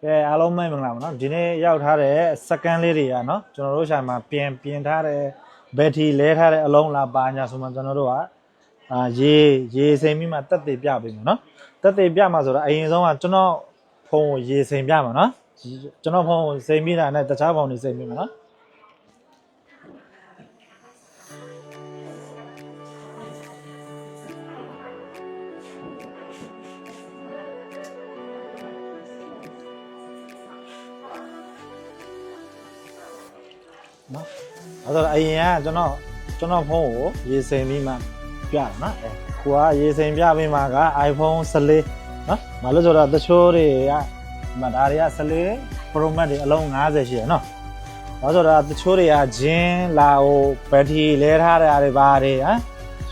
အားလုံးမင်္ဂလာပါနော်ဒီနေ့ရောက်ထားတဲ့စကန်လေးတွေကနော်ကျွန်တော်တို့ဆိုင်မှာပြင်ထားတဲ့ဘက်ထရီလဲထားတဲ့အလုံးလားပါညာဆိုမှကျွန်တော်တို့ကရေစိမ်ပြီးမှတက်သေးပြပေးမယ်နော်တက်သေးပြမှာဆိုတော့အရင်ဆုံးကကျွန်တော်ဖုန်းကိုရေစိမ်ပြမှာနော်ကျွန်တော်ဖုန်းကိုစိမ်ပြီးတာနဲ့တခြားဖုန်းတွေစိမ်ပြီးမှာနော်နော်အဲ့တော့အရင်ကကျွန်တော်ဖုန်းကိုရေစိမ်ပြီးမှပြတာနော်ကိုကရေစိမ်ပြပြီးမှက iPhone 14နော်မလို့ဆိုတော့တချို့တွေကဒါတွေက14 Pro Max တွေအလုံး50ရှိရနော်ဘာလို့ဆိုတော့တချို့တွေကဂျင်းလာဟိုဘက်ထရီလဲထားတာတွေဘာတွေဟမ်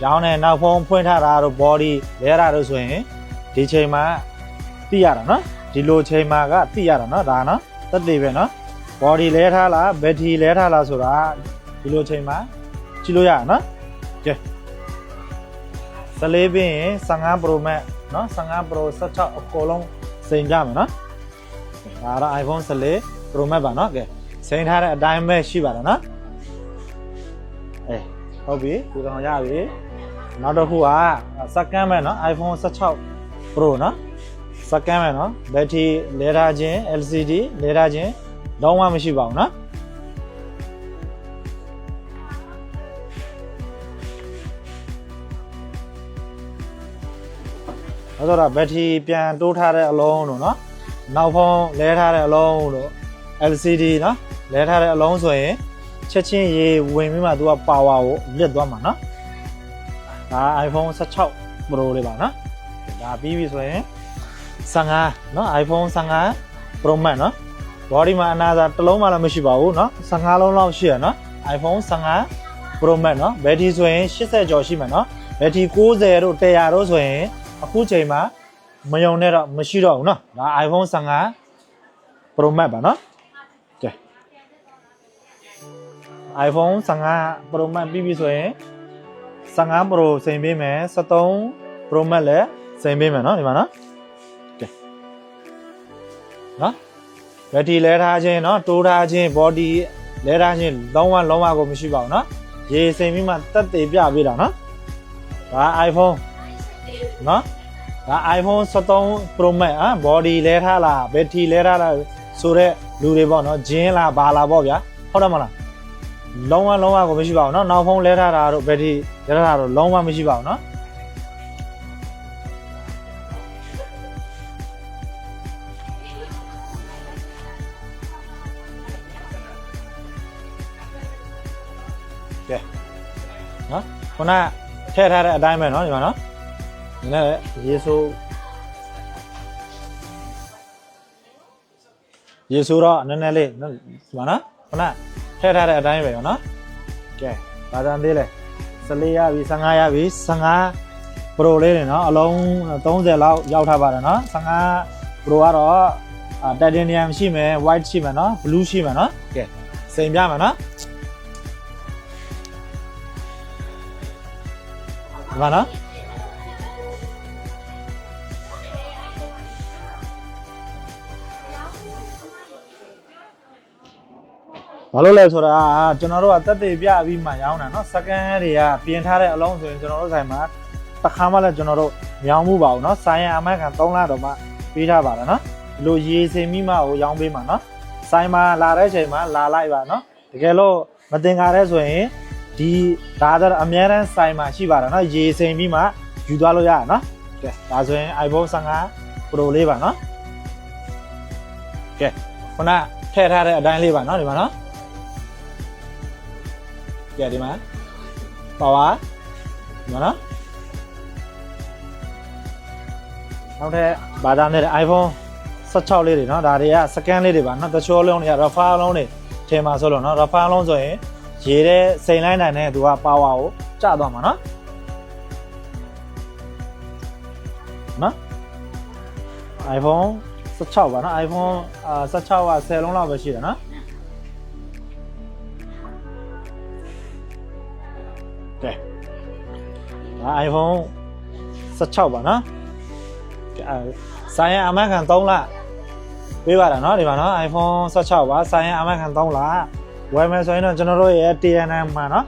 ရောင်းတဲ့နောက်ဖုန်းဖွင့်ထားတာတို့ body လဲတာတို့ဆိုရင်ဒီချိန်မှာသိရတာနော်ဒီလိုချိန်မှာကသိရတာနော်ဒါနော်သက်သေပဲနော်body လဲထားလား battery လဲထားလားဆိုတာဒီလိုချိန်မှာကြည့်လို့ရအောင်နော်ကဲ14ပြီးရင်15 Pro Max နော်15 Pro 16အကုန်လုံးစိန်ကြမယ်နော်ဒါတော့ iPhone 14 Pro Max ပါနော်ကဲစိန်ထားတဲ့အတိုင်းပဲရှိပါတယ်နော်ဟုတ်ပြီဒီကောင်ရပြီနောက်တစ်ခုကစက္ကန့်ပဲနော် iPhone 16 Pro နော်စက္ကန့်ပဲနော် battery လဲထားခြင်း LCD လဲထားခြင်းလုံးဝမရှိပါဘူးနော်အဲ့တော့ဘက်ထရီပြန်တိုးထားတဲ့အလုံးတို့နော်နောက်ဖုန်းလဲထားတဲ့အလုံးတို့ LCD နော်လဲထားတဲ့အလုံးဆိုရင်ချက်ချင်းရေဝင်ပြီးမှသူက power ကိုလစ်သွားမှာနော်ဒါ iPhone 16 Pro လေးပါနော်ဒါပြီးပြီဆိုရင်15နော် iPhone 15 Pro Max နော်body မှာအနာစာတစ်လုံးမှလည်းမရှိပါဘူးเนาะ15လုံးလောက်ရှိရเนาะ iPhone 15 Pro Max เนาะ battery ဆိုရင်80ကျော်ရှိမှာเนาะ battery 90တို့100တို့ဆိုရင်အခုချိန်မှာမယုံနဲ့တော့မရှိတော့ဘူးเนาะဒါ iPhone 15 Pro Max ပါเนาะကဲ iPhone 15 Pro Max ပြီးပြီဆိုရင်15 Pro စိန်ပေးမယ်13 Pro Max လည်းစိန်ပေးမယ်เนาะဒီမှာเนาะကဲเนาะဘက်ထရီလဲထားခြင်းเนาะတိုးထားခြင်း body လဲထားခြင်းလုံးဝကိုမရှိပါဘူးเนาะရေစိမ်ပြီးမှတက်သေးပြပေးတာเนาะဒါ iPhone เนาะဒါ iPhone 13 Pro Max body လဲထားလားဘက်ထရီလဲထားလားဆိုတော့လူတွေပေါ့เนาะဂျင်းလားဘာလားပေါ့ဗျာဟုတ်တယ်မလားလုံးဝကိုမရှိပါဘူးเนาะနောက်ဖုန်းလဲထားတာတို့ဘက်ထရီလဲထားတာတို့လုံးဝမရှိပါဘူးเนาะကဲနော်ခုနထည့်ထားတဲ့အတိုင်းပဲเนาะဒီမှာเนาะဒီနဲ့ရေဆိုးတော့နည်းနည်းလေးဒီမှာเนาะခုနထည့်ထားတဲ့အတိုင်းပဲเนาะကဲဘာသာသေးလဲ14ရပြီ15ရပြီ15 Pro လေးတွေเนาะအလုံး30လောက်ရောက်ထားပါတယ်เนาะ15 Pro ကတော့ titanium ရှိမယ် white ရှိမယ်เนาะ blue ရှိမယ်เนาะကဲစိန်ပြမယ်เนาะဒီမှာနော်ဘာလို့လဲဆိုတာကျွန်တော်တို့ကတက်သေးပြပြီးမှရောင်းတာเนาะစကန်တွေကပြင်ထားတဲ့အလုံးဆိုရင်ကျွန်တော်တို့ဆိုင်မှာတစ်ခါမှလည်းကျွန်တော်တို့ရောင်းမှုပါဘူးเนาะဆိုင်ရအမှတ်ခံ3လတော့မှပေးထားပါတယ်เนาะဒီလိုရေစင်မိမှကိုရောင်းပေးမှာเนาะဆိုင်မှာလာတဲ့ချိန်မှာလာလိုက်ပါเนาะတကယ်လို့မတင်ကားတဲ့ဆိုရင်ဒီဒါဆိုအများရန်ဆိုင်မှာရှိပါတယ်เนาะရေစိမ်ပြီးမှယူသွားလို့ရအောင်เนาะကဲဒါဆိုရင် iPhone 15 Pro လေးပါเนาะကဲခုနထည့်ထားတဲ့အတိုင်းလေးပါเนาะဒီမှာเนาะကဲဒီမှာ power ဒီမှာเนาะနောက်ထပ်ဘာသာနဲ့ iPhone 16လေးတွေเนาะဒါတွေကစကန်လေးတွေပါเนาะတချို့လုံးတွေက refer လုံးတွေထည့်မှာဆိုလို့เนาะ refer လုံးဆိုရင်ရေတဲ့စိန်လိုက်နိုင်တဲ့သူက power ကိုကျသွားမှာเนาะနော် iPhone 16ပါနော် iPhone 16က10လုံးလောက်ပဲရှိတယ်နော်ကဲဒါ iPhone 16ပါနော်ဆိုင်ရအမှတ်ခံ3လ ပေးပါတာเนาะဒီမှာเนาะ iPhone 16ပါဆိုင်ရင်အမခံ3လဝယ်မယ်ဆိုရင်တော့ကျွန်တော်တို့ရဲ့ TNM မှာเนาะ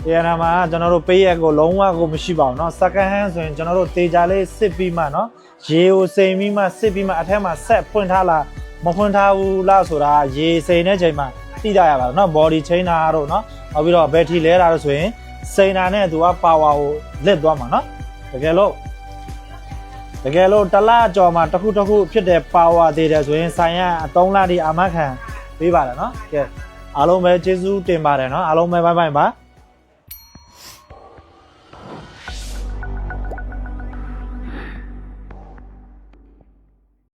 TNM မှာကျွန်တော်တို့ပေးရက်ကိုလုံးဝကိုမရှိပါဘူးเนาะ second hand ဆိုရင်ကျွန်တော်တို့တေချာလေးစစ်ပြီးမှเนาะရေကိုစိမ်ပြီးမှစစ်ပြီးမှအထက်မှာဆက်ဖွင့်ထားလားမဖွင့်ထားဘူးလားဆိုတာရေစိမ်တဲ့ချိန်မှာသိကြရပါတော့เนาะ body chain တာတို့เนาะနောက်ပြီးတော့ battery လဲတာတို့ဆိုရင်စိမ်တာနဲ့သူက power ကိုလစ်သွားမှာเนาะတကယ်လို့တစ်လကြော်မှာတစ်ခုဖြစ်တဲ့ power သေးတယ်ဆိုရင်ဆိုင်ရ3လတိအာမခံပေးပါတယ်เนาะကဲအားလုံးပဲကျေးဇူးတင်ပါတယ်เนาะအားလုံးပဲဘိုင်ဘိုင်ပါ